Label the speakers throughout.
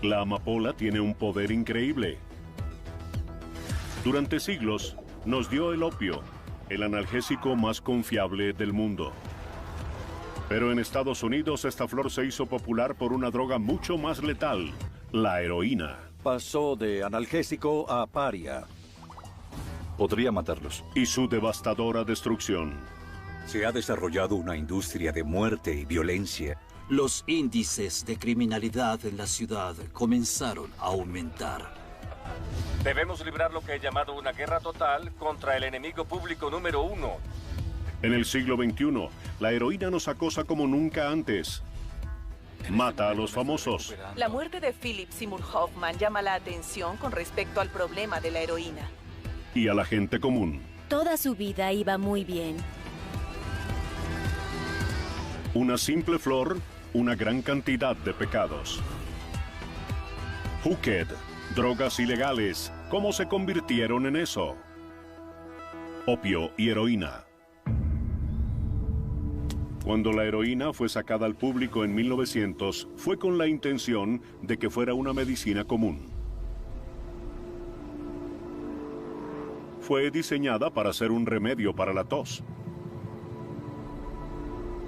Speaker 1: La amapola tiene un poder increíble. Durante siglos, nos dio el opio, el analgésico más confiable del mundo. Pero en Estados Unidos esta flor se hizo popular por una droga mucho más letal, la heroína.
Speaker 2: Pasó de analgésico a paria.
Speaker 3: Podría matarlos.
Speaker 1: Y su devastadora destrucción.
Speaker 4: Se ha desarrollado una industria de muerte y violencia.
Speaker 5: Los índices de criminalidad en la ciudad comenzaron a aumentar.
Speaker 6: Debemos librar lo que he llamado una guerra total contra el enemigo público número 1.
Speaker 1: En el siglo XXI, la heroína nos acosa como nunca antes. Mata a los famosos.
Speaker 7: La muerte de Philip Seymour Hoffman llama la atención con respecto al problema de la heroína.
Speaker 1: Y a la gente común.
Speaker 8: Toda su vida iba muy bien.
Speaker 1: Una simple flor, una gran cantidad de pecados. Hooked, drogas ilegales, ¿cómo se convirtieron en eso? Opio y heroína. Cuando la heroína fue sacada al público en 1900, fue con la intención de que fuera una medicina común. Fue diseñada para ser un remedio para la tos.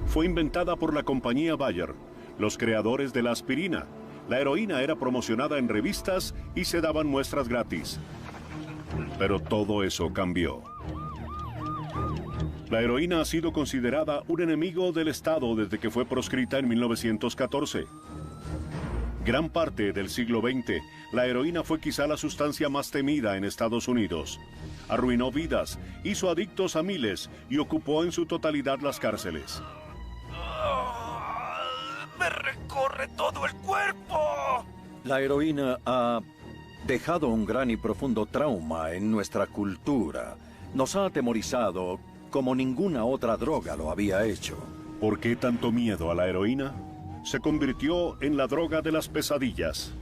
Speaker 1: Fue inventada por la compañía Bayer, los creadores de la aspirina. La heroína era promocionada en revistas y se daban muestras gratis. Pero todo eso cambió. La heroína ha sido considerada un enemigo del Estado desde que fue proscrita en 1914. Gran parte del siglo XX, la heroína fue quizá la sustancia más temida en Estados Unidos. Arruinó vidas, hizo adictos a miles y ocupó en su totalidad las cárceles.
Speaker 9: ¡Me recorre todo el cuerpo!
Speaker 2: La heroína ha dejado un gran y profundo trauma en nuestra cultura. Nos ha atemorizado como ninguna otra droga lo había hecho.
Speaker 1: ¿Por qué tanto miedo a la heroína? Se convirtió en la droga de las pesadillas.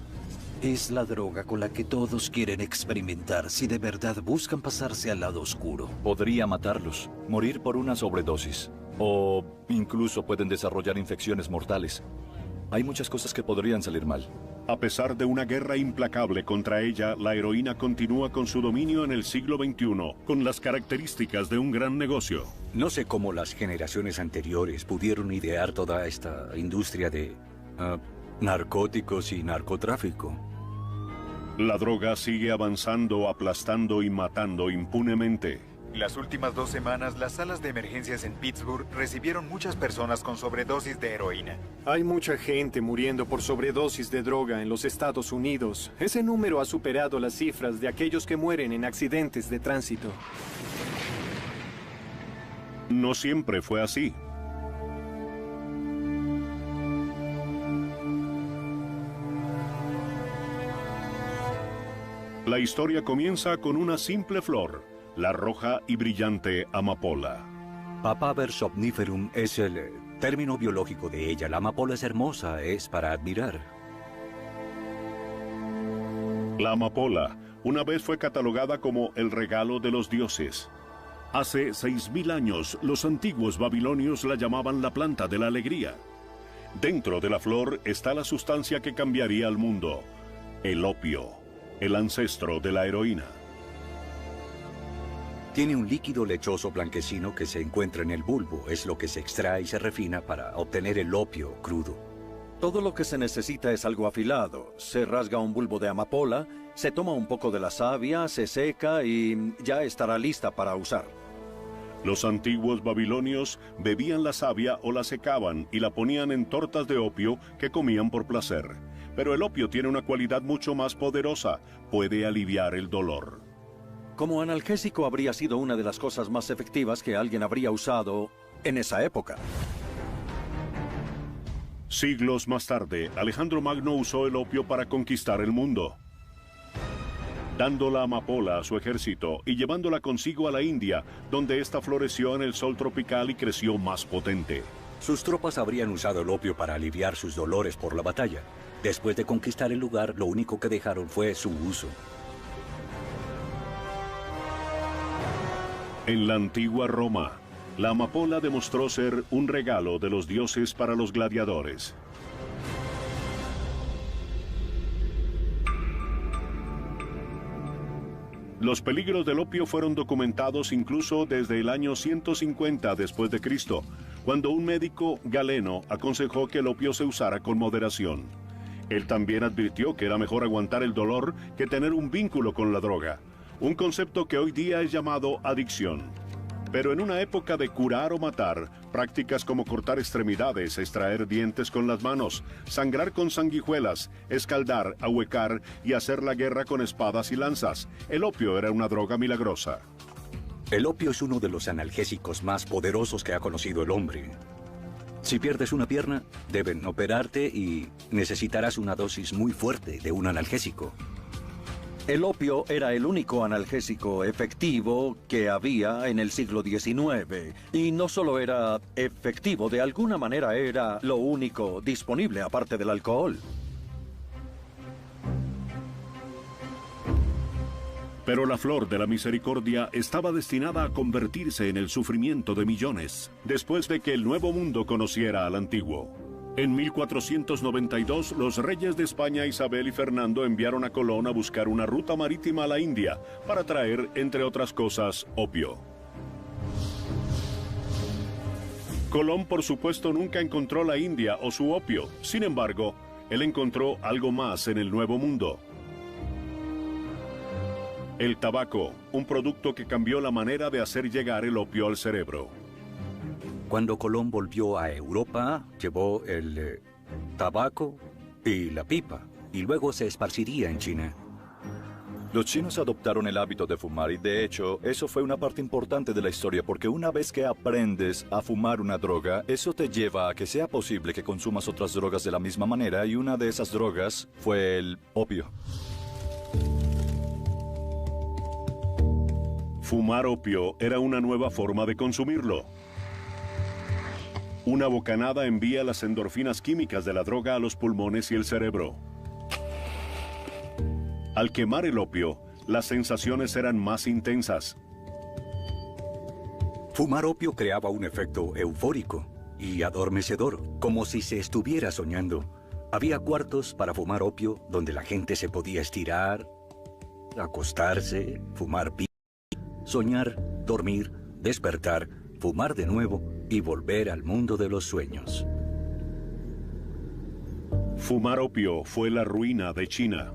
Speaker 5: Es la droga con la que todos quieren experimentar si de verdad buscan pasarse al lado oscuro.
Speaker 3: Podría matarlos, morir por una sobredosis. O incluso pueden desarrollar infecciones mortales. Hay muchas cosas que podrían salir mal.
Speaker 1: A pesar de una guerra implacable contra ella, la heroína continúa con su dominio en el siglo XXI, con las características de un gran negocio.
Speaker 4: No sé cómo las generaciones anteriores pudieron idear toda esta industria de narcóticos y narcotráfico.
Speaker 1: La droga sigue avanzando, aplastando y matando impunemente.
Speaker 10: Las últimas 2 semanas, las salas de emergencias en Pittsburgh recibieron muchas personas con sobredosis de heroína.
Speaker 11: Hay mucha gente muriendo por sobredosis de droga en los Estados Unidos. Ese número ha superado las cifras de aquellos que mueren en accidentes de tránsito.
Speaker 1: No siempre fue así. La historia comienza con una simple flor, la roja y brillante amapola.
Speaker 4: Papaver somniferum es el término biológico de ella. La amapola es hermosa, es para admirar.
Speaker 1: La amapola una vez fue catalogada como el regalo de los dioses. Hace 6000 años, los antiguos babilonios la llamaban la planta de la alegría. Dentro de la flor está la sustancia que cambiaría al mundo, el opio, el ancestro de la heroína.
Speaker 4: Tiene un líquido lechoso blanquecino que se encuentra en el bulbo. Es lo que se extrae y se refina para obtener el opio crudo.
Speaker 2: Todo lo que se necesita es algo afilado. Se rasga un bulbo de amapola, se toma un poco de la savia, se seca y ya estará lista para usar.
Speaker 1: Los antiguos babilonios bebían la savia o la secaban y la ponían en tortas de opio que comían por placer. Pero el opio tiene una cualidad mucho más poderosa. Puede aliviar el dolor.
Speaker 2: Como analgésico habría sido una de las cosas más efectivas que alguien habría usado en esa época.
Speaker 1: Siglos más tarde, Alejandro Magno usó el opio para conquistar el mundo. Dando la amapola a su ejército y llevándola consigo a la India, donde ésta floreció en el sol tropical y creció más potente.
Speaker 4: Sus tropas habrían usado el opio para aliviar sus dolores por la batalla. Después de conquistar el lugar, lo único que dejaron fue su uso.
Speaker 1: En la antigua Roma, la amapola demostró ser un regalo de los dioses para los gladiadores. Los peligros del opio fueron documentados incluso desde el año 150 después de Cristo, cuando un médico galeno aconsejó que el opio se usara con moderación. Él también advirtió que era mejor aguantar el dolor que tener un vínculo con la droga, un concepto que hoy día es llamado adicción. Pero en una época de curar o matar, prácticas como cortar extremidades, extraer dientes con las manos, sangrar con sanguijuelas, escaldar, ahuecar y hacer la guerra con espadas y lanzas, el opio era una droga milagrosa.
Speaker 4: El opio es uno de los analgésicos más poderosos que ha conocido el hombre. Si pierdes una pierna, deben operarte y necesitarás una dosis muy fuerte de un analgésico.
Speaker 2: El opio era el único analgésico efectivo que había en el siglo XIX. Y no solo era efectivo, de alguna manera era lo único disponible aparte del alcohol.
Speaker 1: Pero la flor de la misericordia estaba destinada a convertirse en el sufrimiento de millones, después de que el Nuevo Mundo conociera al Antiguo. En 1492, los reyes de España Isabel y Fernando enviaron a Colón a buscar una ruta marítima a la India para traer, entre otras cosas, opio. Colón, por supuesto, nunca encontró la India o su opio. Sin embargo, él encontró algo más en el Nuevo Mundo. El tabaco, un producto que cambió la manera de hacer llegar el opio al cerebro.
Speaker 4: Cuando Colón volvió a Europa, llevó el tabaco y la pipa, y luego se esparciría en China.
Speaker 3: Los chinos adoptaron el hábito de fumar y, de hecho, eso fue una parte importante de la historia, porque una vez que aprendes a fumar una droga, eso te lleva a que sea posible que consumas otras drogas de la misma manera, y una de esas drogas fue el opio.
Speaker 1: Fumar opio era una nueva forma de consumirlo. Una bocanada envía las endorfinas químicas de la droga a los pulmones y el cerebro. Al quemar el opio, las sensaciones eran más intensas.
Speaker 4: Fumar opio creaba un efecto eufórico y adormecedor, como si se estuviera soñando. Había cuartos para fumar opio donde la gente se podía estirar, acostarse, fumar pipa, soñar, dormir, despertar, fumar de nuevo y volver al mundo de los sueños.
Speaker 1: Fumar opio fue la ruina de China.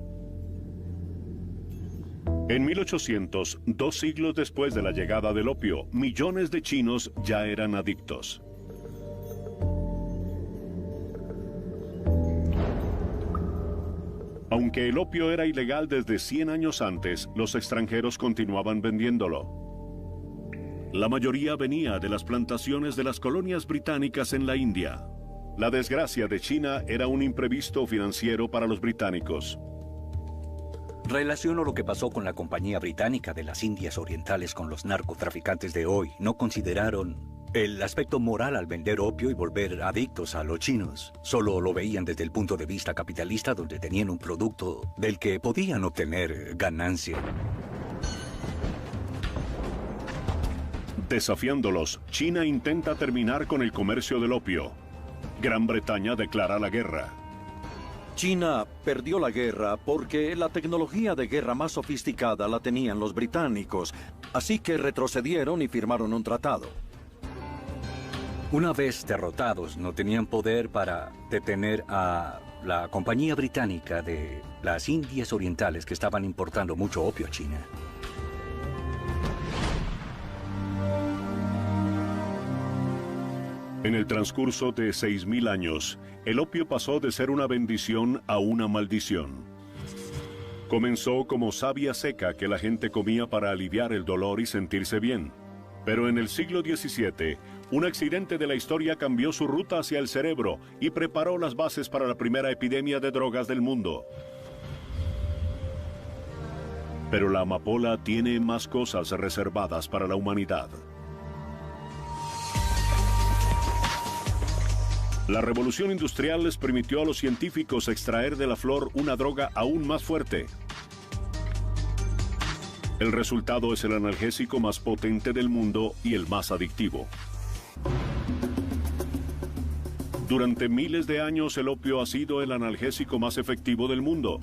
Speaker 1: En 1800, 2 siglos después de la llegada del opio, millones de chinos ya eran adictos. Aunque el opio era ilegal desde 100 años antes, los extranjeros continuaban vendiéndolo. La mayoría venía de las plantaciones de las colonias británicas en la India. La desgracia de China era un imprevisto financiero para los británicos.
Speaker 4: Relaciono lo que pasó con la Compañía Británica de las Indias Orientales con los narcotraficantes de hoy. No consideraron el aspecto moral al vender opio y volver adictos a los chinos. Solo lo veían desde el punto de vista capitalista, donde tenían un producto del que podían obtener ganancia.
Speaker 1: Desafiándolos, China intenta terminar con el comercio del opio. Gran Bretaña declara la guerra.
Speaker 2: China perdió la guerra porque la tecnología de guerra más sofisticada la tenían los británicos, así que retrocedieron y firmaron un tratado.
Speaker 4: Una vez derrotados, no tenían poder para detener a la Compañía Británica de las Indias Orientales, que estaban importando mucho opio a China.
Speaker 1: En el transcurso de 6.000 años, el opio pasó de ser una bendición a una maldición. Comenzó como savia seca que la gente comía para aliviar el dolor y sentirse bien. Pero en el siglo XVII, un accidente de la historia cambió su ruta hacia el cerebro y preparó las bases para la primera epidemia de drogas del mundo. Pero la amapola tiene más cosas reservadas para la humanidad. La revolución industrial les permitió a los científicos extraer de la flor una droga aún más fuerte. El resultado es el analgésico más potente del mundo y el más adictivo. Durante miles de años el opio ha sido el analgésico más efectivo del mundo.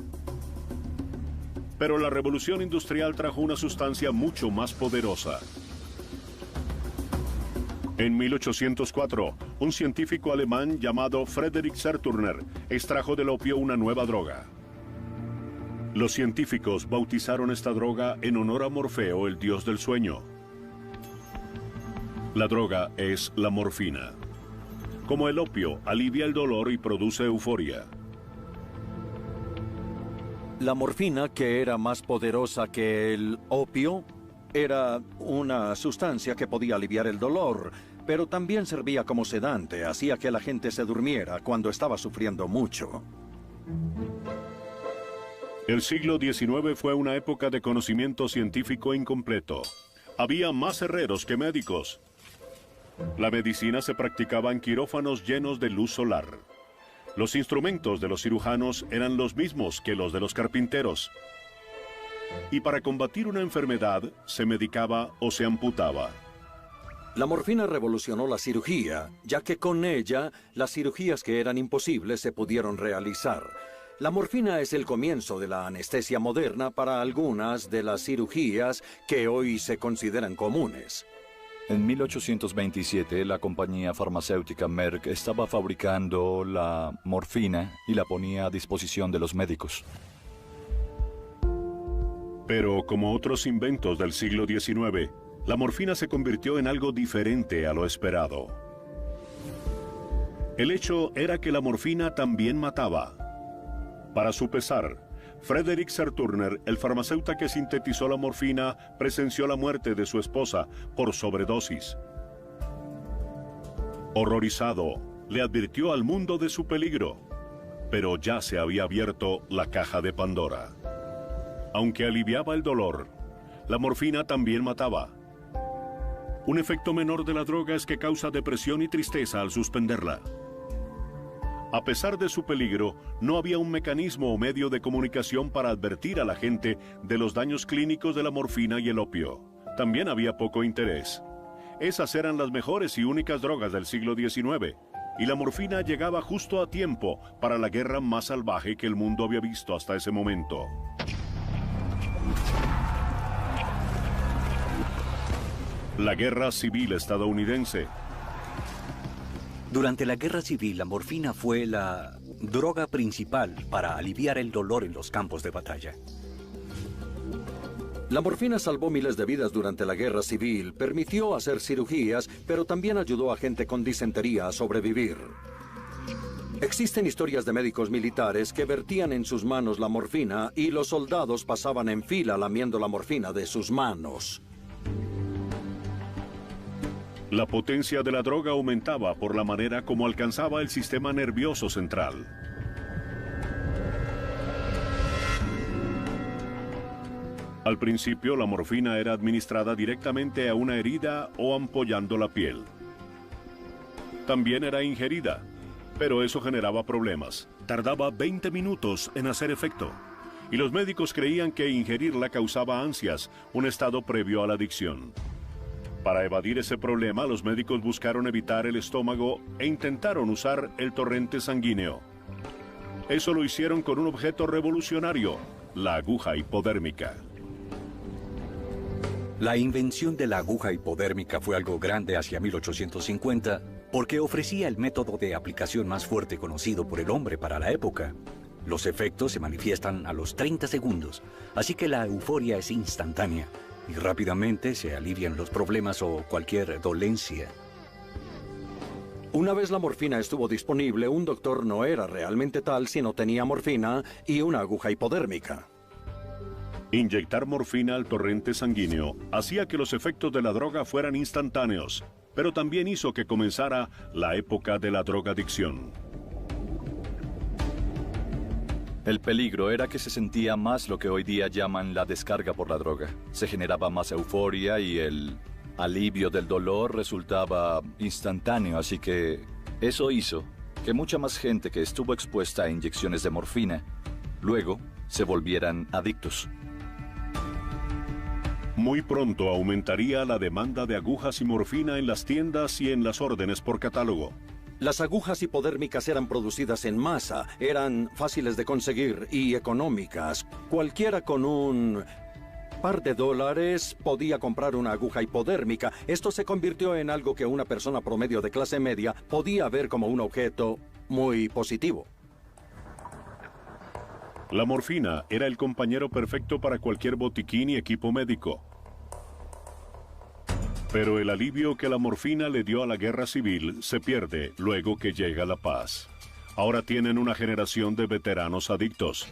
Speaker 1: Pero la revolución industrial trajo una sustancia mucho más poderosa. En 1804, un científico alemán llamado Frederick Serturner extrajo del opio una nueva droga. Los científicos bautizaron esta droga en honor a Morfeo, el dios del sueño. La droga es la morfina. Como el opio, alivia el dolor y produce euforia.
Speaker 2: La morfina, que era más poderosa que el opio, era una sustancia que podía aliviar el dolor, pero también servía como sedante, hacía que la gente se durmiera cuando estaba sufriendo mucho.
Speaker 1: El siglo XIX fue una época de conocimiento científico incompleto. Había más herreros que médicos. La medicina se practicaba en quirófanos llenos de luz solar. Los instrumentos de los cirujanos eran los mismos que los de los carpinteros. Y para combatir una enfermedad, se medicaba o se amputaba.
Speaker 2: La morfina revolucionó la cirugía, ya que con ella, las cirugías que eran imposibles se pudieron realizar. La morfina es el comienzo de la anestesia moderna para algunas de las cirugías que hoy se consideran comunes.
Speaker 3: En 1827, la compañía farmacéutica Merck estaba fabricando la morfina y la ponía a disposición de los médicos.
Speaker 1: Pero como otros inventos del siglo XIX, la morfina se convirtió en algo diferente a lo esperado. El hecho era que la morfina también mataba. Para su pesar, Frederick Serturner, el farmacéutico que sintetizó la morfina, presenció la muerte de su esposa por sobredosis. Horrorizado, le advirtió al mundo de su peligro, pero ya se había abierto la caja de Pandora. Aunque aliviaba el dolor, la morfina también mataba. Un efecto menor de la droga es que causa depresión y tristeza al suspenderla. A pesar de su peligro, no había un mecanismo o medio de comunicación para advertir a la gente de los daños clínicos de la morfina y el opio. También había poco interés. Esas eran las mejores y únicas drogas del siglo XIX, y la morfina llegaba justo a tiempo para la guerra más salvaje que el mundo había visto hasta ese momento. La Guerra Civil Estadounidense.
Speaker 4: Durante la Guerra Civil, la morfina fue la droga principal para aliviar el dolor en los campos de batalla.
Speaker 2: La morfina salvó miles de vidas durante la Guerra Civil, permitió hacer cirugías, pero también ayudó a gente con disentería a sobrevivir. Existen historias de médicos militares que vertían en sus manos la morfina y los soldados pasaban en fila lamiendo la morfina de sus manos.
Speaker 1: La potencia de la droga aumentaba por la manera como alcanzaba el sistema nervioso central. Al principio, la morfina era administrada directamente a una herida o ampollando la piel. También era ingerida, pero eso generaba problemas. Tardaba 20 minutos en hacer efecto, y los médicos creían que ingerirla causaba ansias, un estado previo a la adicción. Para evadir ese problema, los médicos buscaron evitar el estómago e intentaron usar el torrente sanguíneo. Eso lo hicieron con un objeto revolucionario, la aguja hipodérmica.
Speaker 4: La invención de la aguja hipodérmica fue algo grande hacia 1850 porque ofrecía el método de aplicación más fuerte conocido por el hombre para la época. Los efectos se manifiestan a los 30 segundos, así que la euforia es instantánea y rápidamente se alivian los problemas o cualquier dolencia.
Speaker 2: Una vez la morfina estuvo disponible, un doctor no era realmente tal si no tenía morfina y una aguja hipodérmica.
Speaker 1: Inyectar morfina al torrente sanguíneo hacía que los efectos de la droga fueran instantáneos, pero también hizo que comenzara la época de la drogadicción.
Speaker 3: El peligro era que se sentía más lo que hoy día llaman la descarga por la droga. Se generaba más euforia y el alivio del dolor resultaba instantáneo, así que eso hizo que mucha más gente que estuvo expuesta a inyecciones de morfina luego se volvieran adictos.
Speaker 1: Muy pronto aumentaría la demanda de agujas y morfina en las tiendas y en las órdenes por catálogo.
Speaker 2: Las agujas hipodérmicas eran producidas en masa, eran fáciles de conseguir y económicas. Cualquiera con un par de dólares podía comprar una aguja hipodérmica. Esto se convirtió en algo que una persona promedio de clase media podía ver como un objeto muy positivo.
Speaker 1: La morfina era el compañero perfecto para cualquier botiquín y equipo médico. Pero el alivio que la morfina le dio a la guerra civil se pierde luego que llega la paz. Ahora tienen una generación de veteranos adictos.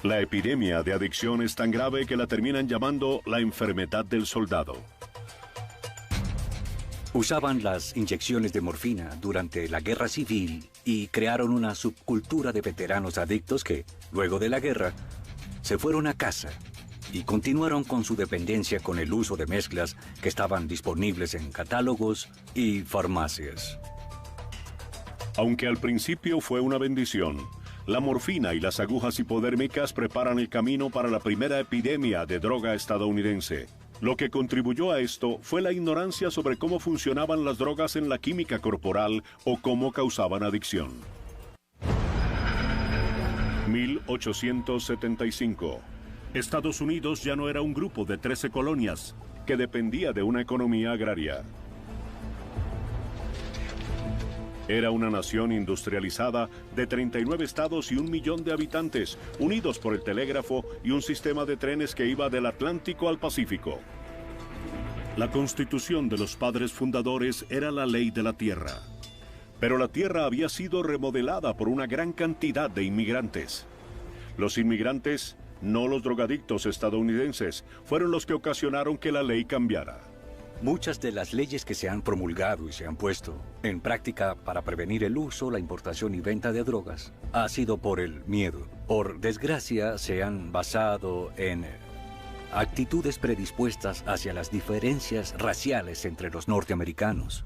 Speaker 1: La epidemia de adicción es tan grave que la terminan llamando la enfermedad del soldado.
Speaker 4: Usaban las inyecciones de morfina durante la guerra civil y crearon una subcultura de veteranos adictos que, luego de la guerra, se fueron a casa y continuaron con su dependencia con el uso de mezclas que estaban disponibles en catálogos y farmacias.
Speaker 1: Aunque al principio fue una bendición, la morfina y las agujas hipodérmicas preparan el camino para la primera epidemia de droga estadounidense. Lo que contribuyó a esto fue la ignorancia sobre cómo funcionaban las drogas en la química corporal o cómo causaban adicción. 1875. Estados Unidos ya no era un grupo de 13 colonias que dependía de una economía agraria. Era una nación industrializada de 39 estados y 1 millón de habitantes, unidos por el telégrafo y un sistema de trenes que iba del Atlántico al Pacífico. La constitución de los padres fundadores era la ley de la tierra. Pero la tierra había sido remodelada por una gran cantidad de inmigrantes. Los inmigrantes, no los drogadictos estadounidenses, fueron los que ocasionaron que la ley cambiara.
Speaker 4: Muchas de las leyes que se han promulgado y se han puesto en práctica para prevenir el uso, la importación y venta de drogas ha sido por el miedo. Por desgracia, se han basado en actitudes predispuestas hacia las diferencias raciales entre los norteamericanos.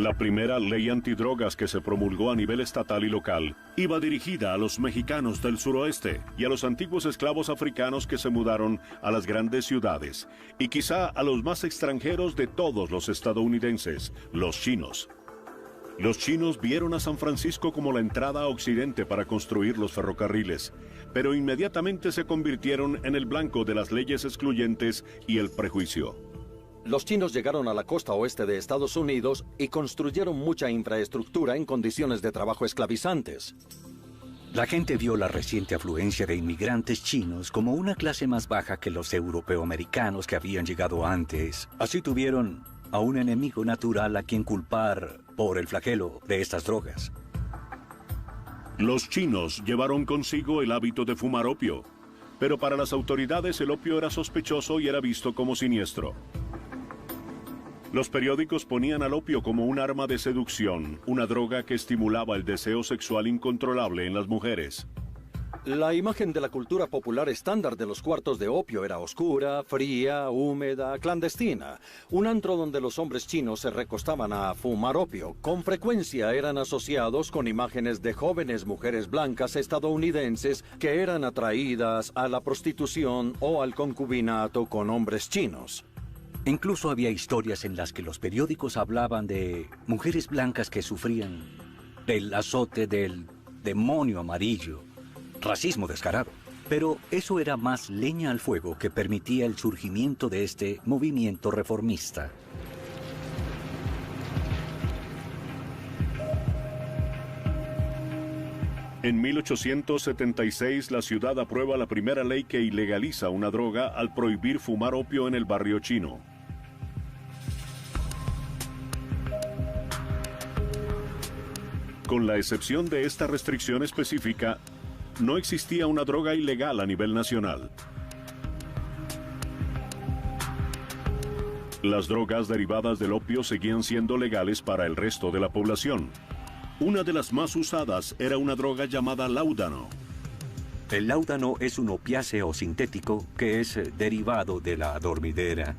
Speaker 1: La primera ley antidrogas que se promulgó a nivel estatal y local iba dirigida a los mexicanos del suroeste y a los antiguos esclavos africanos que se mudaron a las grandes ciudades, y quizá a los más extranjeros de todos los estadounidenses, los chinos. Los chinos vieron a San Francisco como la entrada a Occidente para construir los ferrocarriles, pero inmediatamente se convirtieron en el blanco de las leyes excluyentes y el prejuicio.
Speaker 2: Los chinos llegaron a la costa oeste de Estados Unidos y construyeron mucha infraestructura en condiciones de trabajo esclavizantes.
Speaker 4: La gente vio la reciente afluencia de inmigrantes chinos como una clase más baja que los europeoamericanos que habían llegado antes. Así tuvieron a un enemigo natural a quien culpar por el flagelo de estas drogas.
Speaker 1: Los chinos llevaron consigo el hábito de fumar opio, pero para las autoridades el opio era sospechoso y era visto como siniestro. Los periódicos ponían al opio como un arma de seducción, una droga que estimulaba el deseo sexual incontrolable en las mujeres.
Speaker 2: La imagen de la cultura popular estándar de los cuartos de opio era oscura, fría, húmeda, clandestina. Un antro donde los hombres chinos se recostaban a fumar opio. Con frecuencia eran asociados con imágenes de jóvenes mujeres blancas estadounidenses que eran atraídas a la prostitución o al concubinato con hombres chinos.
Speaker 4: Incluso había historias en las que los periódicos hablaban de mujeres blancas que sufrían del azote del demonio amarillo, racismo descarado. Pero eso era más leña al fuego que permitía el surgimiento de este movimiento reformista.
Speaker 1: En 1876, la ciudad aprueba la primera ley que ilegaliza una droga al prohibir fumar opio en el barrio chino. Con la excepción de esta restricción específica, no existía una droga ilegal a nivel nacional. Las drogas derivadas del opio seguían siendo legales para el resto de la población. Una de las más usadas era una droga llamada láudano.
Speaker 4: El láudano es un opiáceo sintético que es derivado de la dormidera.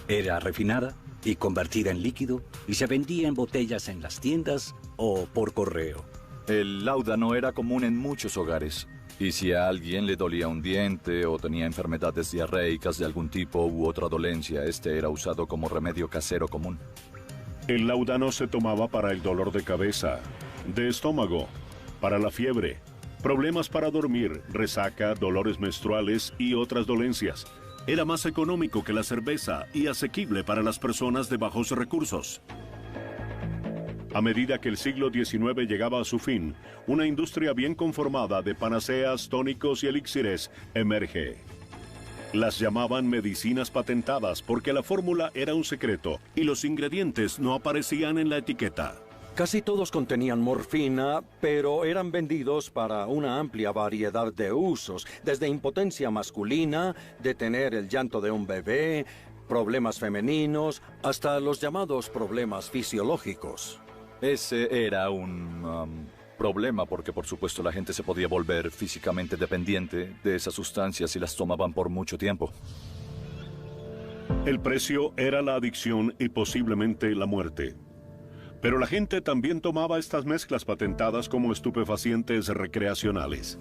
Speaker 4: Era refinada y convertida en líquido y se vendía en botellas en las tiendas o por correo.
Speaker 3: El láudano era común en muchos hogares. Y si a alguien le dolía un diente o tenía enfermedades diarreicas de algún tipo u otra dolencia, este era usado como remedio casero común.
Speaker 1: El láudano se tomaba para el dolor de cabeza, de estómago, para la fiebre, problemas para dormir, resaca, dolores menstruales y otras dolencias. Era más económico que la cerveza y asequible para las personas de bajos recursos. A medida que el siglo XIX llegaba a su fin, una industria bien conformada de panaceas, tónicos y elixires emerge. Las llamaban medicinas patentadas porque la fórmula era un secreto y los ingredientes no aparecían en la etiqueta.
Speaker 2: Casi todos contenían morfina, pero eran vendidos para una amplia variedad de usos, desde impotencia masculina, detener el llanto de un bebé, problemas femeninos, hasta los llamados problemas fisiológicos.
Speaker 3: Ese era un problema porque, por supuesto, la gente se podía volver físicamente dependiente de esas sustancias si las tomaban por mucho tiempo.
Speaker 1: El precio era la adicción y posiblemente la muerte. Pero la gente también tomaba estas mezclas patentadas como estupefacientes recreacionales.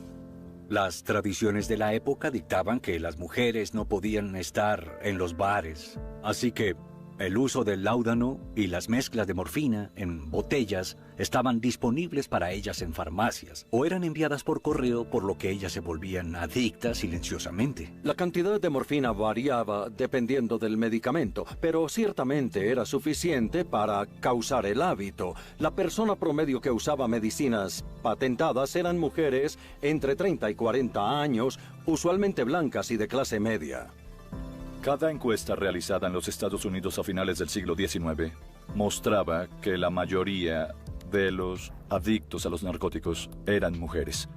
Speaker 4: Las tradiciones de la época dictaban que las mujeres no podían estar en los bares, así que el uso del láudano y las mezclas de morfina en botellas estaban disponibles para ellas en farmacias o eran enviadas por correo, por lo que ellas se volvían adictas silenciosamente.
Speaker 2: La cantidad de morfina variaba dependiendo del medicamento, pero ciertamente era suficiente para causar el hábito. La persona promedio que usaba medicinas patentadas eran mujeres entre 30 y 40 años, usualmente blancas y de clase media.
Speaker 3: Cada encuesta realizada en los Estados Unidos a finales del siglo XIX mostraba que la mayoría de los adictos a los narcóticos eran mujeres.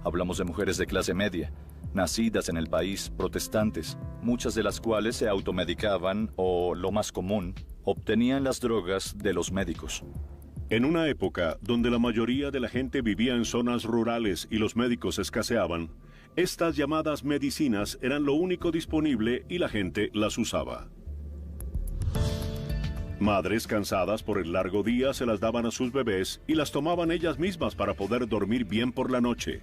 Speaker 3: Hablamos de mujeres de clase media, nacidas en el país, protestantes, muchas de las cuales se automedicaban o, lo más común, obtenían las drogas de los médicos.
Speaker 1: En una época donde la mayoría de la gente vivía en zonas rurales y los médicos escaseaban, estas llamadas medicinas eran lo único disponible y la gente las usaba. Madres cansadas por el largo día se las daban a sus bebés y las tomaban ellas mismas para poder dormir bien por la noche.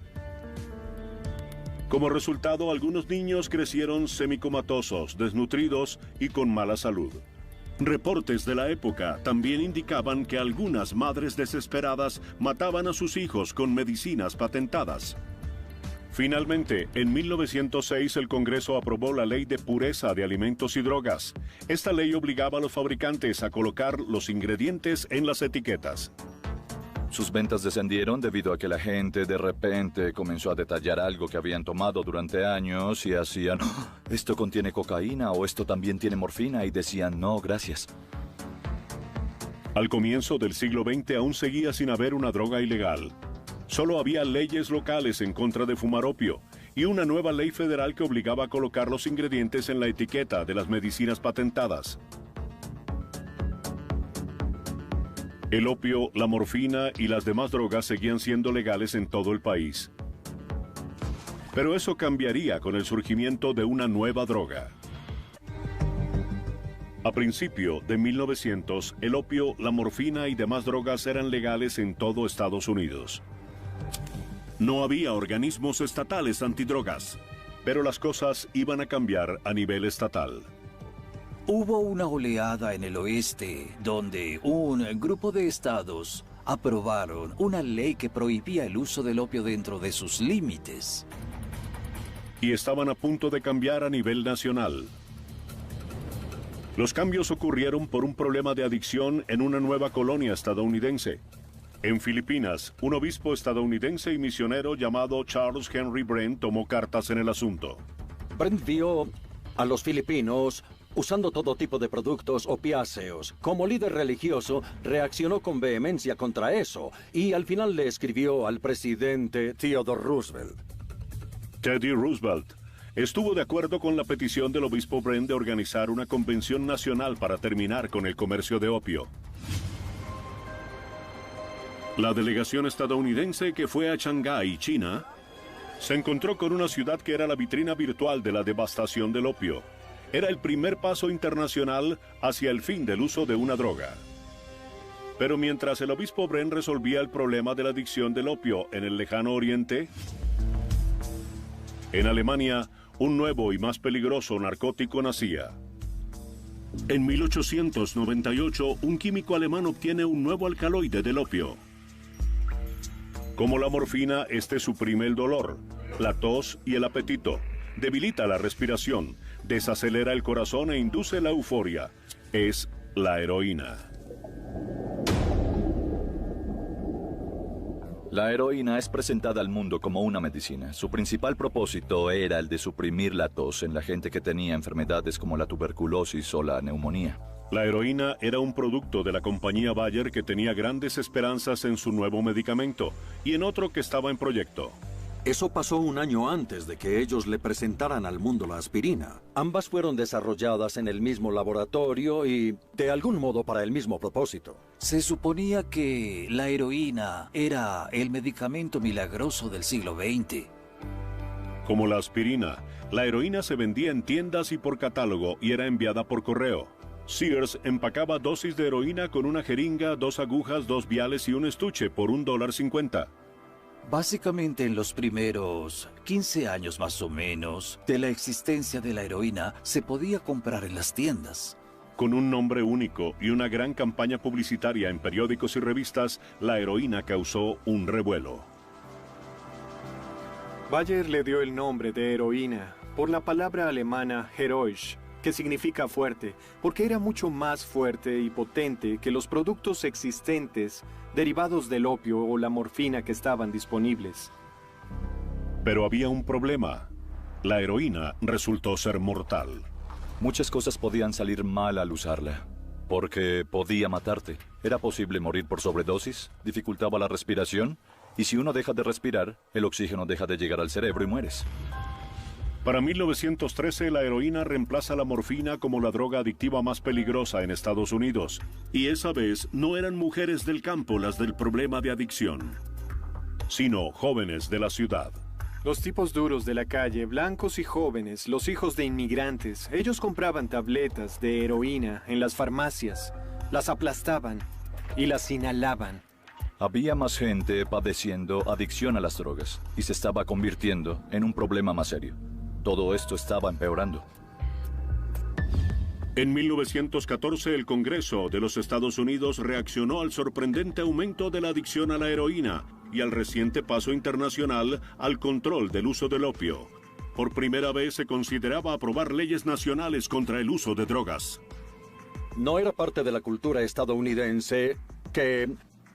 Speaker 1: Como resultado, algunos niños crecieron semicomatosos, desnutridos y con mala salud. Reportes de la época también indicaban que algunas madres desesperadas mataban a sus hijos con medicinas patentadas. Finalmente, en 1906 el Congreso aprobó la Ley de Pureza de Alimentos y Drogas. Esta ley obligaba a los fabricantes a colocar los ingredientes en las etiquetas.
Speaker 3: Sus ventas descendieron debido a que la gente de repente comenzó a detallar algo que habían tomado durante años y hacían, "Oh, esto contiene cocaína o esto también tiene morfina", y decían, no, gracias.
Speaker 1: Al comienzo del siglo XX aún seguía sin haber una droga ilegal. Solo había leyes locales en contra de fumar opio y una nueva ley federal que obligaba a colocar los ingredientes en la etiqueta de las medicinas patentadas. El opio, la morfina y las demás drogas seguían siendo legales en todo el país. Pero eso cambiaría con el surgimiento de una nueva droga. A principio de 1900, el opio, la morfina y demás drogas eran legales en todo Estados Unidos. No había organismos estatales antidrogas, pero las cosas iban a cambiar a nivel estatal.
Speaker 5: Hubo una oleada en el oeste donde un grupo de estados aprobaron una ley que prohibía el uso del opio dentro de sus límites.
Speaker 1: Y estaban a punto de cambiar a nivel nacional. Los cambios ocurrieron por un problema de adicción en una nueva colonia estadounidense. En Filipinas, un obispo estadounidense y misionero llamado Charles Henry Brent tomó cartas en el asunto.
Speaker 2: Brent vio a los filipinos usando todo tipo de productos opiáceos. Como líder religioso, reaccionó con vehemencia contra eso y al final le escribió al presidente Theodore Roosevelt.
Speaker 1: Teddy Roosevelt estuvo de acuerdo con la petición del obispo Brent de organizar una convención nacional para terminar con el comercio de opio. La delegación estadounidense que fue a Shanghái, China, se encontró con una ciudad que era la vitrina virtual de la devastación del opio. Era el primer paso internacional hacia el fin del uso de una droga. Pero mientras el obispo Brent resolvía el problema de la adicción del opio en el lejano oriente, En Alemania, un nuevo y más peligroso narcótico nacía. En 1898, un químico alemán obtiene un nuevo alcaloide del opio. Como la morfina, este suprime el dolor, la tos y el apetito, debilita la respiración, desacelera el corazón e induce la euforia. Es la heroína.
Speaker 3: La heroína es presentada al mundo como una medicina. Su principal propósito era el de suprimir la tos en la gente que tenía enfermedades como la tuberculosis o la neumonía.
Speaker 1: La heroína era un producto de la compañía Bayer que tenía grandes esperanzas en su nuevo medicamento y en otro que estaba en proyecto.
Speaker 2: Eso pasó un año antes de que ellos le presentaran al mundo la aspirina. Ambas fueron desarrolladas en el mismo laboratorio y, de algún modo, para el mismo propósito.
Speaker 5: Se suponía que la heroína era el medicamento milagroso del siglo XX.
Speaker 1: Como la aspirina, la heroína se vendía en tiendas y por catálogo y era enviada por correo. Sears empacaba dosis de heroína con una jeringa, 2 agujas, 2 viales y un estuche por $1.50.
Speaker 5: Básicamente en los primeros 15 años más o menos de la existencia de la heroína se podía comprar en las tiendas.
Speaker 1: Con un nombre único y una gran campaña publicitaria en periódicos y revistas, la heroína causó un revuelo.
Speaker 11: Bayer le dio el nombre de heroína por la palabra alemana Heroisch, que significa fuerte, porque era mucho más fuerte y potente que los productos existentes derivados del opio o la morfina que estaban disponibles.
Speaker 1: Pero había un problema. La heroína resultó ser mortal.
Speaker 3: Muchas cosas podían salir mal al usarla, porque podía matarte. Era posible morir por sobredosis, dificultaba la respiración, y si uno deja de respirar, el oxígeno deja de llegar al cerebro y mueres.
Speaker 1: Para 1913, la heroína reemplaza la morfina como la droga adictiva más peligrosa en Estados Unidos. Y esa vez no eran mujeres del campo las del problema de adicción, sino jóvenes de la ciudad.
Speaker 11: Los tipos duros de la calle, blancos y jóvenes, los hijos de inmigrantes, ellos compraban tabletas de heroína en las farmacias, las aplastaban y las inhalaban.
Speaker 3: Había más gente padeciendo adicción a las drogas y se estaba convirtiendo en un problema más serio. Todo esto estaba empeorando.
Speaker 1: En 1914, el Congreso de los Estados Unidos reaccionó al sorprendente aumento de la adicción a la heroína y al reciente paso internacional al control del uso del opio. Por primera vez se consideraba aprobar leyes nacionales contra el uso de drogas.
Speaker 2: No era parte de la cultura estadounidense que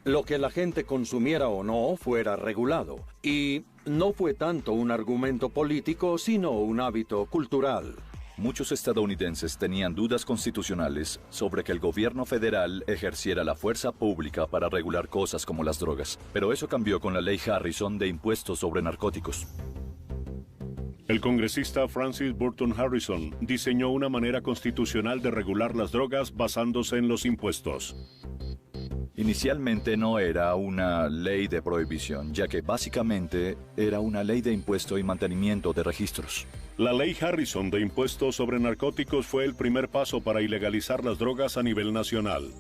Speaker 2: lo que la gente consumiera o no fuera regulado. Y no fue tanto un argumento político, sino un hábito cultural.
Speaker 3: Muchos estadounidenses tenían dudas constitucionales sobre que el gobierno federal ejerciera la fuerza pública para regular cosas como las drogas. Pero eso cambió con la ley Harrison de impuestos sobre narcóticos.
Speaker 1: El congresista Francis Burton Harrison diseñó una manera constitucional de regular las drogas basándose en los impuestos.
Speaker 3: Inicialmente no era una ley de prohibición, ya que básicamente era una ley de impuesto y mantenimiento de registros.
Speaker 1: La ley Harrison de impuestos sobre narcóticos fue el primer paso para ilegalizar las drogas a nivel nacional.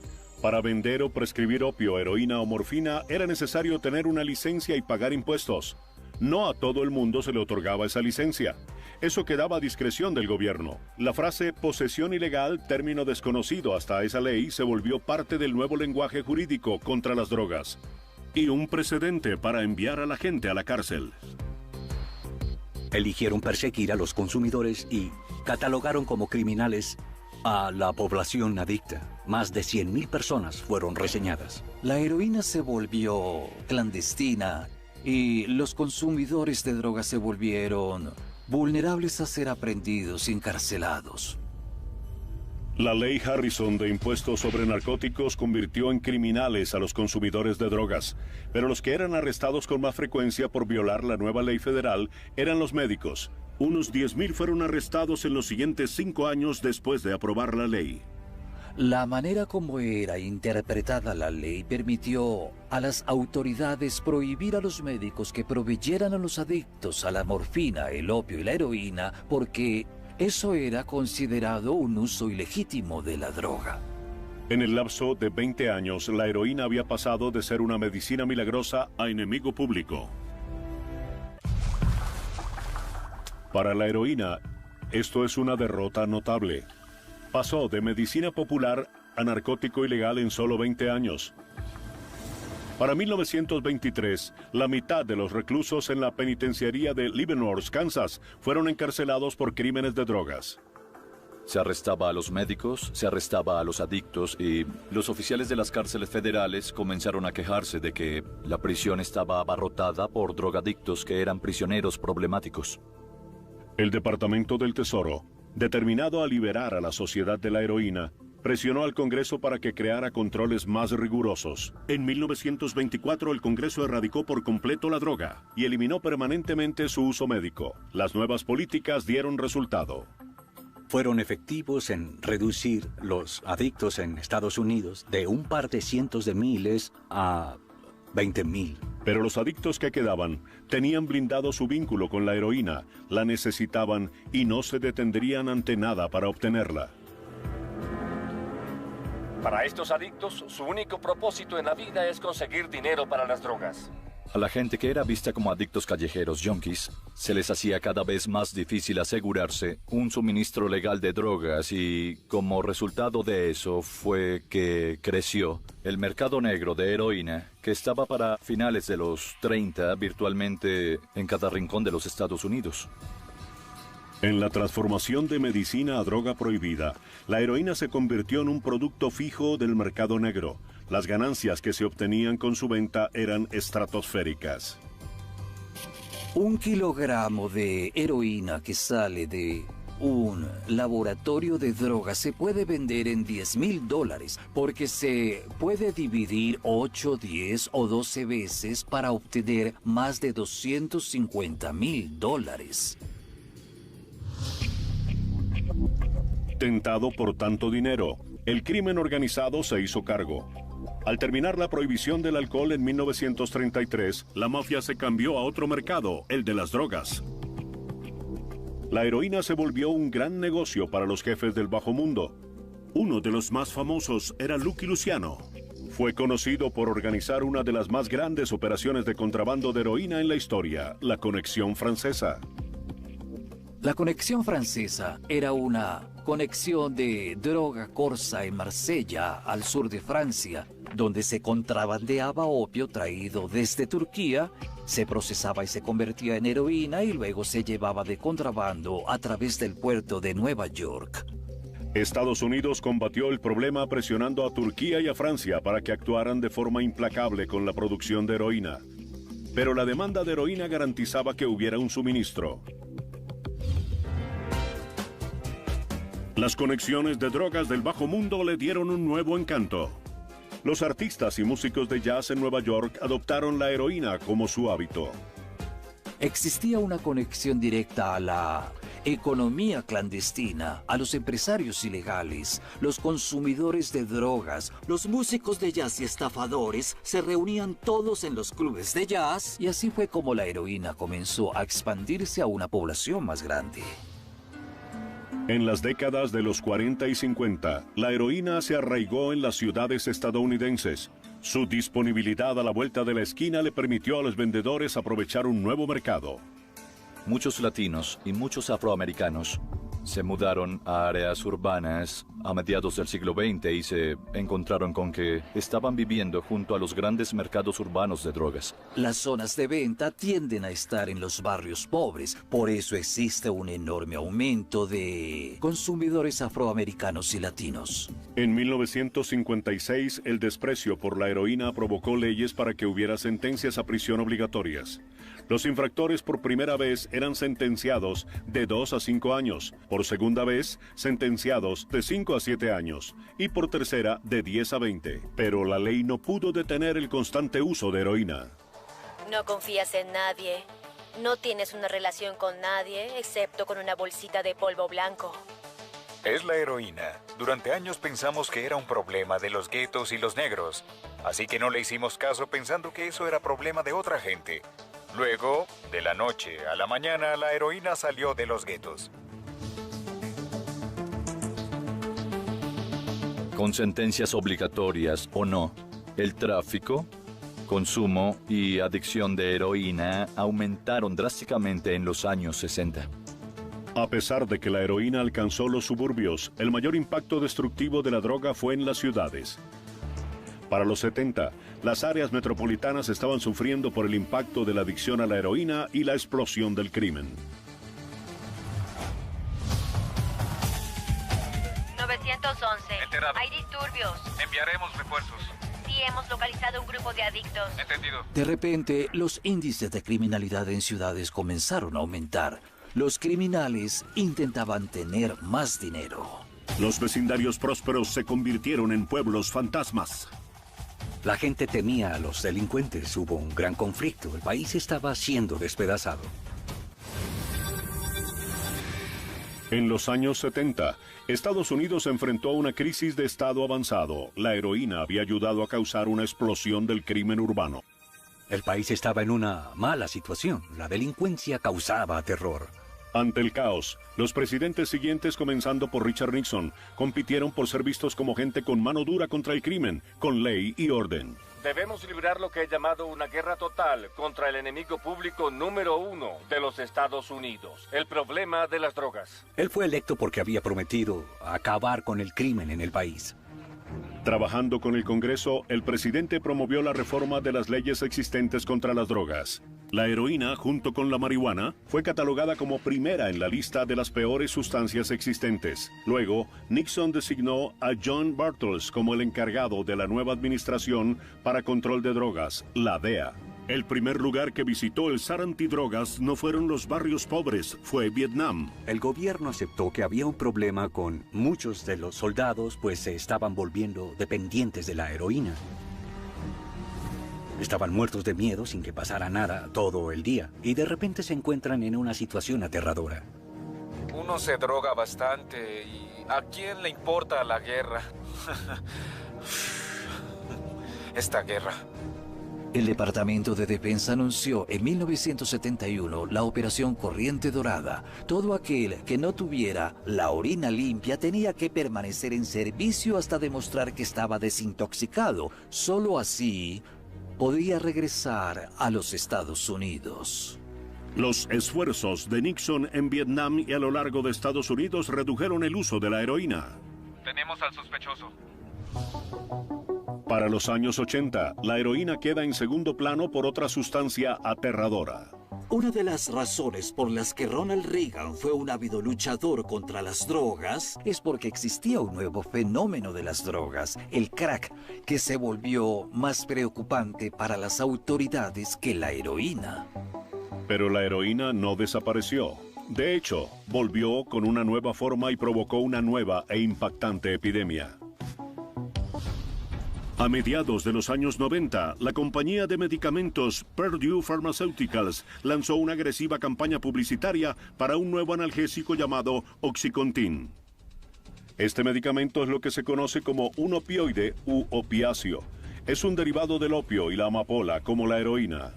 Speaker 1: Para vender o prescribir opio, heroína o morfina era necesario tener una licencia y pagar impuestos. No a todo el mundo se le otorgaba esa licencia. Eso quedaba a discreción del gobierno. La frase posesión ilegal, término desconocido hasta esa ley, se volvió parte del nuevo lenguaje jurídico contra las drogas. Y un precedente para enviar a la gente a la cárcel.
Speaker 4: Eligieron perseguir a los consumidores y catalogaron como criminales a la población adicta. Más de 100.000 personas fueron reseñadas.
Speaker 5: La heroína se volvió clandestina y los consumidores de drogas se volvieron vulnerables a ser aprehendidos y encarcelados.
Speaker 1: La ley Harrison de impuestos sobre narcóticos convirtió en criminales a los consumidores de drogas, pero los que eran arrestados con más frecuencia por violar la nueva ley federal eran los médicos. Unos 10.000 fueron arrestados en los siguientes 5 años después de aprobar la ley.
Speaker 5: La manera como era interpretada la ley permitió a las autoridades prohibir a los médicos que proveyeran a los adictos a la morfina, el opio y la heroína porque eso era considerado un uso ilegítimo de la droga.
Speaker 1: En el lapso de 20 años, la heroína había pasado de ser una medicina milagrosa a enemigo público. Para la heroína, esto es una derrota notable. Pasó de medicina popular a narcótico ilegal en solo 20 años. Para 1923, la mitad de los reclusos en la penitenciaría de Leavenworth, Kansas, fueron encarcelados por crímenes de drogas.
Speaker 3: Se arrestaba a los médicos, se arrestaba a los adictos y los oficiales de las cárceles federales comenzaron a quejarse de que la prisión estaba abarrotada por drogadictos que eran prisioneros problemáticos.
Speaker 1: El Departamento del Tesoro, determinado a liberar a la sociedad de la heroína, presionó al Congreso para que creara controles más rigurosos. En 1924 el Congreso erradicó por completo la droga y eliminó permanentemente su uso médico. Las nuevas políticas dieron resultado.
Speaker 4: Fueron efectivos en reducir los adictos en Estados Unidos de un par de cientos de miles a 20,000.
Speaker 1: Pero los adictos que quedaban tenían blindado su vínculo con la heroína, la necesitaban y no se detendrían ante nada para obtenerla.
Speaker 6: Para estos adictos, su único propósito en la vida es conseguir dinero para las drogas.
Speaker 3: A la gente que era vista como adictos callejeros, junkies, se les hacía cada vez más difícil asegurarse un suministro legal de drogas y como resultado de eso fue que creció el mercado negro de heroína que estaba para finales de los 30 virtualmente en cada rincón de los Estados Unidos.
Speaker 1: En la transformación de medicina a droga prohibida, la heroína se convirtió en un producto fijo del mercado negro. Las ganancias que se obtenían con su venta eran estratosféricas.
Speaker 5: 1 kilogramo de heroína que sale de un laboratorio de drogas se puede vender en $10,000 porque se puede dividir 8, 10 o 12 veces para obtener más de $250,000.
Speaker 1: Tentado por tanto dinero, el crimen organizado se hizo cargo. Al terminar la prohibición del alcohol en 1933, la mafia se cambió a otro mercado, el de las drogas. La heroína se volvió un gran negocio para los jefes del bajo mundo. Uno de los más famosos era Lucky Luciano. Fue conocido por organizar una de las más grandes operaciones de contrabando de heroína en la historia, la Conexión Francesa.
Speaker 5: La Conexión Francesa era una conexión de droga corsa en Marsella, al sur de Francia, donde se contrabandeaba opio traído desde Turquía, se procesaba y se convertía en heroína y luego se llevaba de contrabando a través del puerto de Nueva York.
Speaker 1: Estados Unidos combatió el problema presionando a Turquía y a Francia para que actuaran de forma implacable con la producción de heroína. Pero la demanda de heroína garantizaba que hubiera un suministro. Las conexiones de drogas del bajo mundo le dieron un nuevo encanto. Los artistas y músicos de jazz en Nueva York adoptaron la heroína como su hábito.
Speaker 5: Existía una conexión directa a la economía clandestina, a los empresarios ilegales, los consumidores de drogas, los músicos de jazz y estafadores se reunían todos en los clubes de jazz y así fue como la heroína comenzó a expandirse a una población más grande.
Speaker 1: En las décadas de los 40 y 50, la heroína se arraigó en las ciudades estadounidenses. Su disponibilidad a la vuelta de la esquina le permitió a los vendedores aprovechar un nuevo mercado.
Speaker 3: Muchos latinos y muchos afroamericanos se mudaron a áreas urbanas a mediados del siglo XX y se encontraron con que estaban viviendo junto a los grandes mercados urbanos de drogas.
Speaker 5: Las zonas de venta tienden a estar en los barrios pobres, por eso existe un enorme aumento de consumidores afroamericanos y latinos.
Speaker 1: En 1956, el desprecio por la heroína provocó leyes para que hubiera sentencias a prisión obligatorias. Los infractores por primera vez eran sentenciados de 2 a 5 años, por segunda vez sentenciados de 5 a 7 años y por tercera de 10 a 20. Pero la ley no pudo detener el constante uso de heroína.
Speaker 8: No confías en nadie. No tienes una relación con nadie excepto con una bolsita de polvo blanco.
Speaker 10: Es la heroína. Durante años pensamos que era un problema de los guetos y los negros, así que no le hicimos caso pensando que eso era problema de otra gente. Luego, de la noche a la mañana, la heroína salió de los guetos.
Speaker 3: Con sentencias obligatorias o no, el tráfico, consumo y adicción de heroína aumentaron drásticamente en los años 60.
Speaker 1: A pesar de que la heroína alcanzó los suburbios, el mayor impacto destructivo de la droga fue en las ciudades. Para los 70, las áreas metropolitanas estaban sufriendo por el impacto de la adicción a la heroína y la explosión del crimen.
Speaker 8: 911.
Speaker 10: Enterado.
Speaker 8: Hay disturbios.
Speaker 10: Enviaremos refuerzos.
Speaker 8: Sí, hemos localizado un grupo de adictos.
Speaker 10: Entendido.
Speaker 5: De repente, los índices de criminalidad en ciudades comenzaron a aumentar. Los criminales intentaban tener más dinero.
Speaker 1: Los vecindarios prósperos se convirtieron en pueblos fantasmas.
Speaker 4: La gente temía a los delincuentes. Hubo un gran conflicto. El país estaba siendo despedazado.
Speaker 1: En los años 70, Estados Unidos se enfrentó a una crisis de estado avanzado. La heroína había ayudado a causar una explosión del crimen urbano.
Speaker 4: El país estaba en una mala situación. La delincuencia causaba terror.
Speaker 1: Ante el caos, los presidentes siguientes, comenzando por Richard Nixon, compitieron por ser vistos como gente con mano dura contra el crimen, con ley y orden.
Speaker 6: Debemos librar lo que he llamado una guerra total contra el enemigo público número 1 de los Estados Unidos, el problema de las drogas.
Speaker 4: Él fue electo porque había prometido acabar con el crimen en el país.
Speaker 1: Trabajando con el Congreso, el presidente promovió la reforma de las leyes existentes contra las drogas. La heroína, junto con la marihuana, fue catalogada como primera en la lista de las peores sustancias existentes. Luego, Nixon designó a John Bartels como el encargado de la nueva administración para control de drogas, la DEA. El primer lugar que visitó el zar antidrogas no fueron los barrios pobres, fue Vietnam.
Speaker 4: El gobierno aceptó que había un problema con muchos de los soldados, pues se estaban volviendo dependientes de la heroína. Estaban muertos de miedo sin que pasara nada todo el día, y de repente se encuentran en una situación aterradora.
Speaker 12: Uno se droga bastante y ¿a quién le importa la guerra? Esta guerra.
Speaker 5: El Departamento de Defensa anunció en 1971 la Operación Corriente Dorada. Todo aquel que no tuviera la orina limpia tenía que permanecer en servicio hasta demostrar que estaba desintoxicado. Solo así podía regresar a los Estados Unidos.
Speaker 1: Los esfuerzos de Nixon en Vietnam y a lo largo de Estados Unidos redujeron el uso de la heroína.
Speaker 12: Tenemos al sospechoso.
Speaker 1: Para los años 80, la heroína queda en segundo plano por otra sustancia aterradora.
Speaker 5: Una de las razones por las que Ronald Reagan fue un ávido luchador contra las drogas es porque existía un nuevo fenómeno de las drogas, el crack, que se volvió más preocupante para las autoridades que la heroína.
Speaker 1: Pero la heroína no desapareció. De hecho, volvió con una nueva forma y provocó una nueva e impactante epidemia. A mediados de los años 90, la compañía de medicamentos Purdue Pharmaceuticals lanzó una agresiva campaña publicitaria para un nuevo analgésico llamado Oxycontin. Este medicamento es lo que se conoce como un opioide u opiáceo. Es un derivado del opio y la amapola, como la heroína.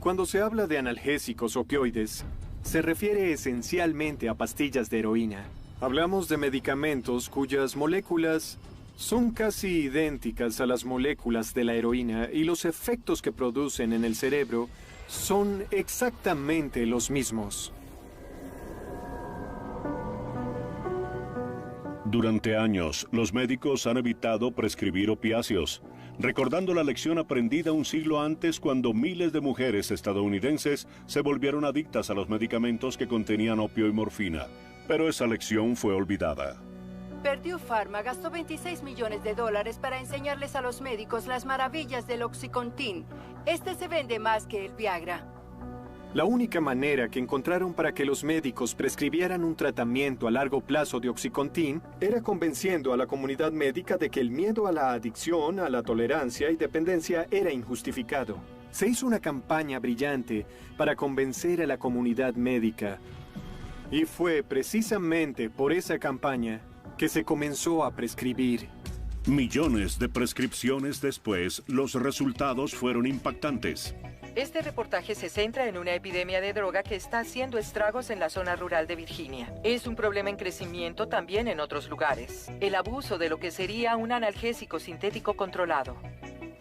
Speaker 11: Cuando se habla de analgésicos opioides, se refiere esencialmente a pastillas de heroína. Hablamos de medicamentos cuyas moléculas son casi idénticas a las moléculas de la heroína y los efectos que producen en el cerebro son exactamente los mismos.
Speaker 1: Durante años, los médicos han evitado prescribir opiáceos, recordando la lección aprendida un siglo antes cuando miles de mujeres estadounidenses se volvieron adictas a los medicamentos que contenían opio y morfina. Pero esa lección fue olvidada.
Speaker 13: Purdue Pharma gastó $26 millones para enseñarles a los médicos las maravillas del Oxycontin. Este se vende más que el Viagra.
Speaker 11: La única manera que encontraron para que los médicos prescribieran un tratamiento a largo plazo de Oxycontin era convenciendo a la comunidad médica de que el miedo a la adicción, a la tolerancia y dependencia era injustificado. Se hizo una campaña brillante para convencer a la comunidad médica. Y fue precisamente por esa campaña que se comenzó a prescribir.
Speaker 1: Millones de prescripciones después, los resultados fueron impactantes.
Speaker 14: Este reportaje se centra en una epidemia de droga que está haciendo estragos en la zona rural de Virginia. Es un problema en crecimiento también en otros lugares. El abuso de lo que sería un analgésico sintético controlado.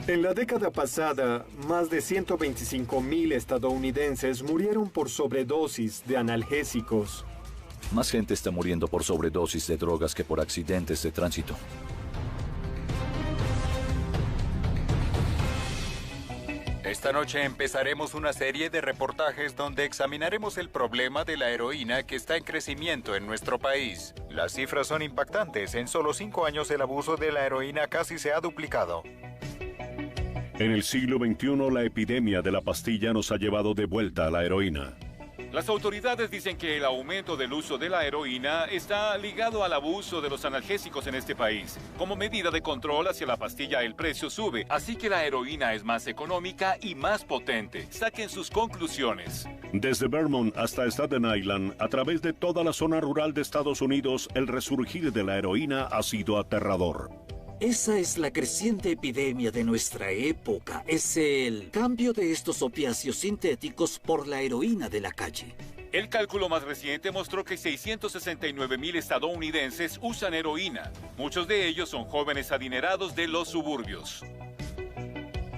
Speaker 11: En la década pasada, más de 125,000 estadounidenses murieron por sobredosis de analgésicos.
Speaker 3: Más gente está muriendo por sobredosis de drogas que por accidentes de tránsito.
Speaker 10: Esta noche empezaremos una serie de reportajes donde examinaremos el problema de la heroína que está en crecimiento en nuestro país. Las cifras son impactantes. En solo 5 años el abuso de la heroína casi se ha duplicado.
Speaker 1: En el siglo XXI, la epidemia de la pastilla nos ha llevado de vuelta a la heroína.
Speaker 15: Las autoridades dicen que el aumento del uso de la heroína está ligado al abuso de los analgésicos en este país. Como medida de control hacia la pastilla, el precio sube, así que la heroína es más económica y más potente. Saquen sus conclusiones.
Speaker 1: Desde Vermont hasta Staten Island, a través de toda la zona rural de Estados Unidos, el resurgir de la heroína ha sido aterrador.
Speaker 16: Esa es la creciente epidemia de nuestra época. Es el cambio de estos opiáceos sintéticos por la heroína de la calle.
Speaker 15: El cálculo más reciente mostró que 669,000 estadounidenses usan heroína. Muchos de ellos son jóvenes adinerados de los suburbios.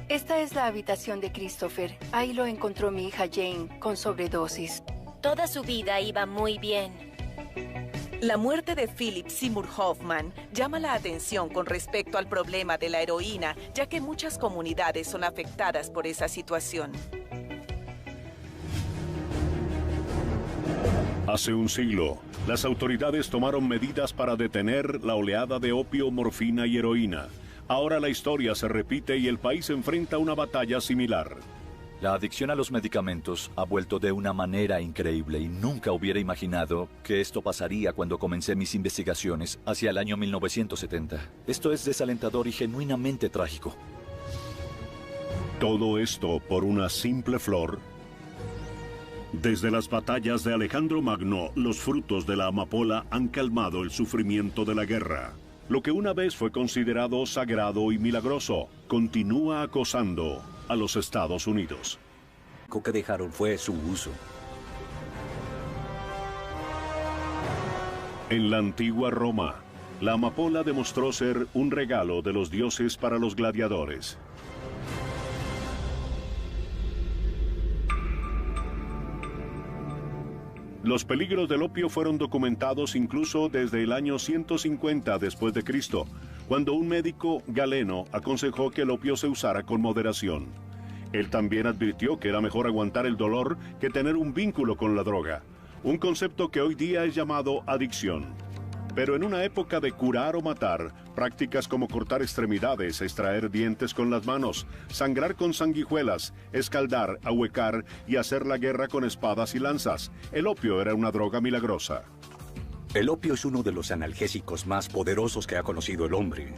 Speaker 13: Esta es la habitación de Christopher. Ahí lo encontró mi hija Jane, con sobredosis.
Speaker 8: Toda su vida iba muy bien.
Speaker 7: La muerte de Philip Seymour Hoffman llama la atención con respecto al problema de la heroína, ya que muchas comunidades son afectadas por esa situación.
Speaker 1: Hace un siglo, las autoridades tomaron medidas para detener la oleada de opio, morfina y heroína. Ahora la historia se repite y el país enfrenta una batalla similar.
Speaker 3: La adicción a los medicamentos ha vuelto de una manera increíble y nunca hubiera imaginado que esto pasaría cuando comencé mis investigaciones hacia el año 1970. Esto es desalentador y genuinamente trágico.
Speaker 1: Todo esto por una simple flor. Desde las batallas de Alejandro Magno, los frutos de la amapola han calmado el sufrimiento de la guerra. Lo que una vez fue considerado sagrado y milagroso, continúa acosando a los Estados Unidos.
Speaker 4: Lo que dejaron fue su uso.
Speaker 1: En la antigua Roma, la amapola demostró ser un regalo de los dioses para los gladiadores. Los peligros del opio fueron documentados incluso desde el año 150 después de Cristo, cuando un médico galeno aconsejó que el opio se usara con moderación. Él también advirtió que era mejor aguantar el dolor que tener un vínculo con la droga, un concepto que hoy día es llamado adicción. Pero en una época de curar o matar, prácticas como cortar extremidades, extraer dientes con las manos, sangrar con sanguijuelas, escaldar, ahuecar y hacer la guerra con espadas y lanzas, el opio era una droga milagrosa.
Speaker 4: El opio es uno de los analgésicos más poderosos que ha conocido el hombre.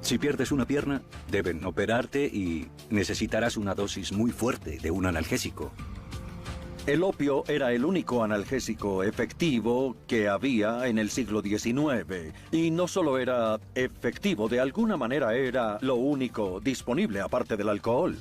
Speaker 4: Si pierdes una pierna, deben operarte y necesitarás una dosis muy fuerte de un analgésico.
Speaker 2: El opio era el único analgésico efectivo que había en el siglo XIX. Y no solo era efectivo, de alguna manera era lo único disponible aparte del alcohol.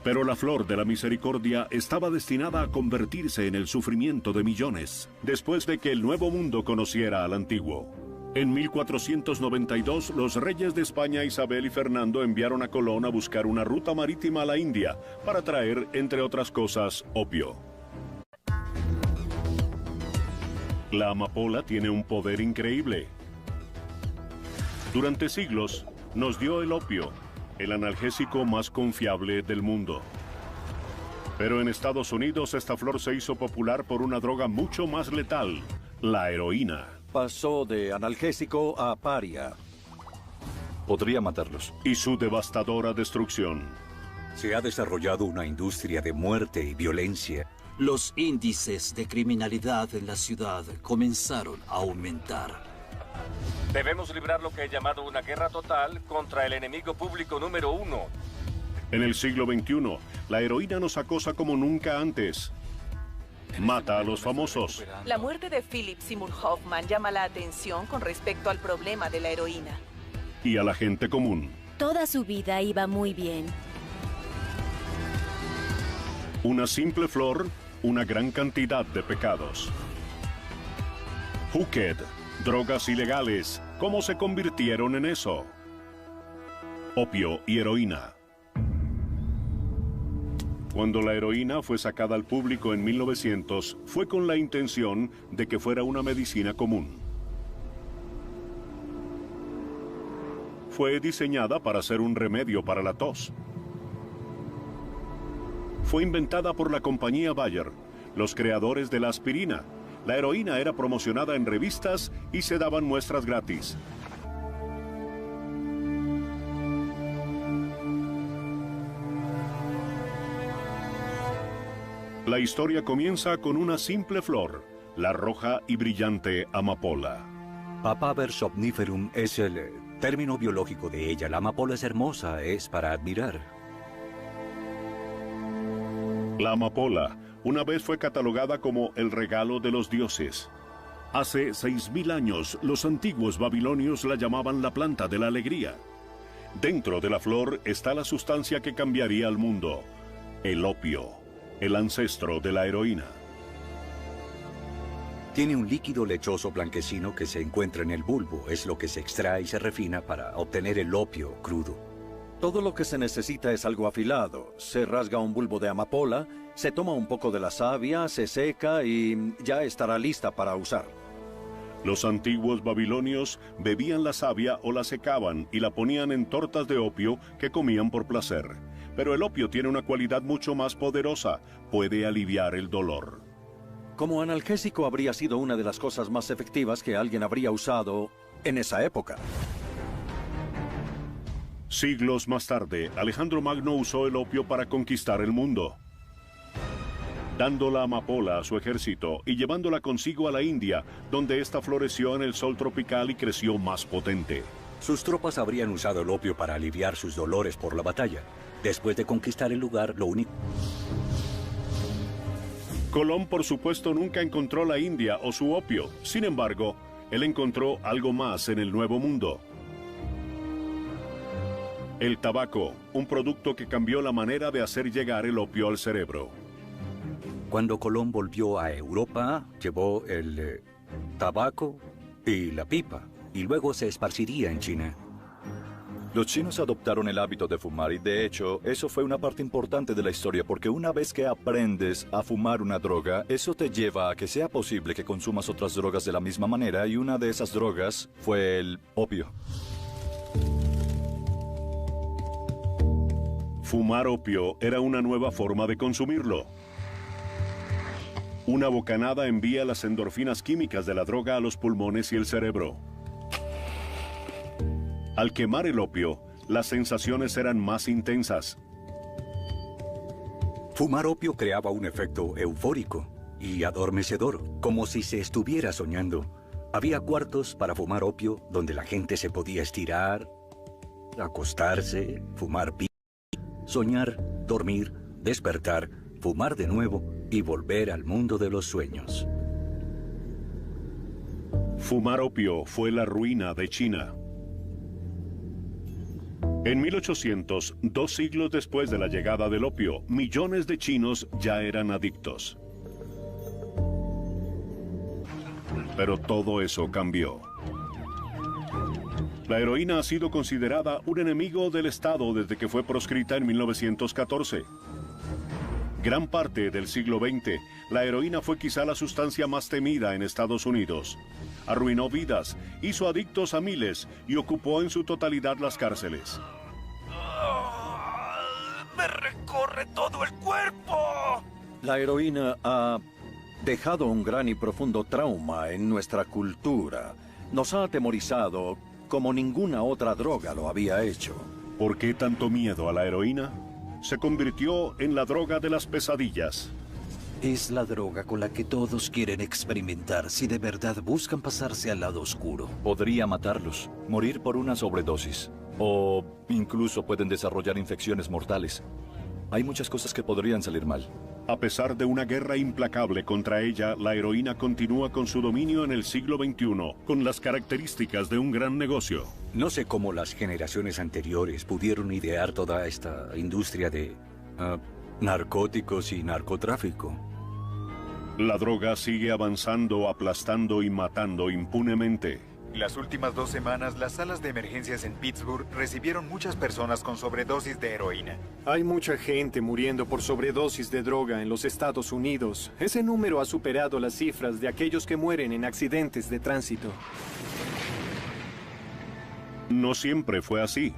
Speaker 1: Pero la flor de la misericordia estaba destinada a convertirse en el sufrimiento de millones, después de que el Nuevo Mundo conociera al Antiguo. En 1492, los reyes de España Isabel y Fernando enviaron a Colón a buscar una ruta marítima a la India para traer, entre otras cosas, opio. La amapola tiene un poder increíble. Durante siglos, nos dio el opio, el analgésico más confiable del mundo. Pero en Estados Unidos esta flor se hizo popular por una droga mucho más letal, la heroína.
Speaker 2: Pasó de analgésico a paria.
Speaker 3: Podría matarlos.
Speaker 1: Y su devastadora destrucción.
Speaker 4: Se ha desarrollado una industria de muerte y violencia.
Speaker 16: Los índices de criminalidad en la ciudad comenzaron a aumentar.
Speaker 6: Debemos librar lo que he llamado una guerra total contra el enemigo público número 1.
Speaker 1: En el siglo XXI, la heroína nos acosa como nunca antes. Mata a los famosos.
Speaker 7: La muerte de Philip Seymour Hoffman llama la atención con respecto al problema de la heroína.
Speaker 1: Y a la gente común.
Speaker 8: Toda su vida iba muy bien.
Speaker 1: Una simple flor, una gran cantidad de pecados. Hooked, drogas ilegales, ¿cómo se convirtieron en eso? Opio y heroína. Cuando la heroína fue sacada al público en 1900, fue con la intención de que fuera una medicina común. Fue diseñada para ser un remedio para la tos. Fue inventada por la compañía Bayer, los creadores de la aspirina. La heroína era promocionada en revistas y se daban muestras gratis. La historia comienza con una simple flor, la roja y brillante amapola.
Speaker 4: Papaver somniferum es el término biológico de ella. La amapola es hermosa, es para admirar.
Speaker 1: La amapola una vez fue catalogada como el regalo de los dioses. Hace 6000 años, los antiguos babilonios la llamaban la planta de la alegría. Dentro de la flor está la sustancia que cambiaría al mundo, el opio, el ancestro de la heroína.
Speaker 4: Tiene un líquido lechoso blanquecino que se encuentra en el bulbo. Es lo que se extrae y se refina para obtener el opio crudo.
Speaker 2: Todo lo que se necesita es algo afilado. Se rasga un bulbo de amapola, se toma un poco de la savia, se seca y ya estará lista para usar.
Speaker 1: Los antiguos babilonios bebían la savia o la secaban y la ponían en tortas de opio que comían por placer. Pero el opio tiene una cualidad mucho más poderosa, puede aliviar el dolor.
Speaker 2: Como analgésico habría sido una de las cosas más efectivas que alguien habría usado en esa época.
Speaker 1: Siglos más tarde, Alejandro Magno usó el opio para conquistar el mundo, dando la amapola a su ejército y llevándola consigo a la India, donde ésta floreció en el sol tropical y creció más potente.
Speaker 4: Sus tropas habrían usado el opio para aliviar sus dolores por la batalla. Después de conquistar el lugar, lo único...
Speaker 1: Colón, por supuesto, nunca encontró la India o su opio. Sin embargo, él encontró algo más en el Nuevo Mundo. El tabaco, un producto que cambió la manera de hacer llegar el opio al cerebro.
Speaker 4: Cuando Colón volvió a Europa, llevó el tabaco y la pipa, y luego se esparciría en China.
Speaker 3: Los chinos adoptaron el hábito de fumar y de hecho eso fue una parte importante de la historia porque una vez que aprendes a fumar una droga, eso te lleva a que sea posible que consumas otras drogas de la misma manera y una de esas drogas fue el opio.
Speaker 1: Fumar opio era una nueva forma de consumirlo. Una bocanada envía las endorfinas químicas de la droga a los pulmones y el cerebro. Al quemar el opio, las sensaciones eran más intensas.
Speaker 4: Fumar opio creaba un efecto eufórico y adormecedor, como si se estuviera soñando. Había cuartos para fumar opio donde la gente se podía estirar, acostarse, fumar pipa, soñar, dormir, despertar, fumar de nuevo y volver al mundo de los sueños.
Speaker 1: Fumar opio fue la ruina de China. En 1800, 2 siglos después de la llegada del opio, millones de chinos ya eran adictos. Pero todo eso cambió. La heroína ha sido considerada un enemigo del Estado desde que fue proscrita en 1914. Gran parte del siglo XX, la heroína fue quizá la sustancia más temida en Estados Unidos. Arruinó vidas, hizo adictos a miles y ocupó en su totalidad las cárceles.
Speaker 9: ¡Me recorre todo el cuerpo!
Speaker 2: La heroína ha dejado un gran y profundo trauma en nuestra cultura. Nos ha atemorizado como ninguna otra droga lo había hecho.
Speaker 1: ¿Por qué tanto miedo a la heroína? Se convirtió en la droga de las pesadillas.
Speaker 5: Es la droga con la que todos quieren experimentar si de verdad buscan pasarse al lado oscuro.
Speaker 3: Podría matarlos, morir por una sobredosis, o incluso pueden desarrollar infecciones mortales. Hay muchas cosas que podrían salir mal.
Speaker 1: A pesar de una guerra implacable contra ella, la heroína continúa con su dominio en el siglo XXI, con las características de un gran negocio.
Speaker 4: No sé cómo las generaciones anteriores pudieron idear toda esta industria de narcóticos y narcotráfico.
Speaker 1: La droga sigue avanzando, aplastando y matando impunemente.
Speaker 10: Las últimas 2 semanas, las salas de emergencias en Pittsburgh recibieron muchas personas con sobredosis de heroína.
Speaker 11: Hay mucha gente muriendo por sobredosis de droga en los Estados Unidos. Ese número ha superado las cifras de aquellos que mueren en accidentes de tránsito.
Speaker 1: No siempre fue así.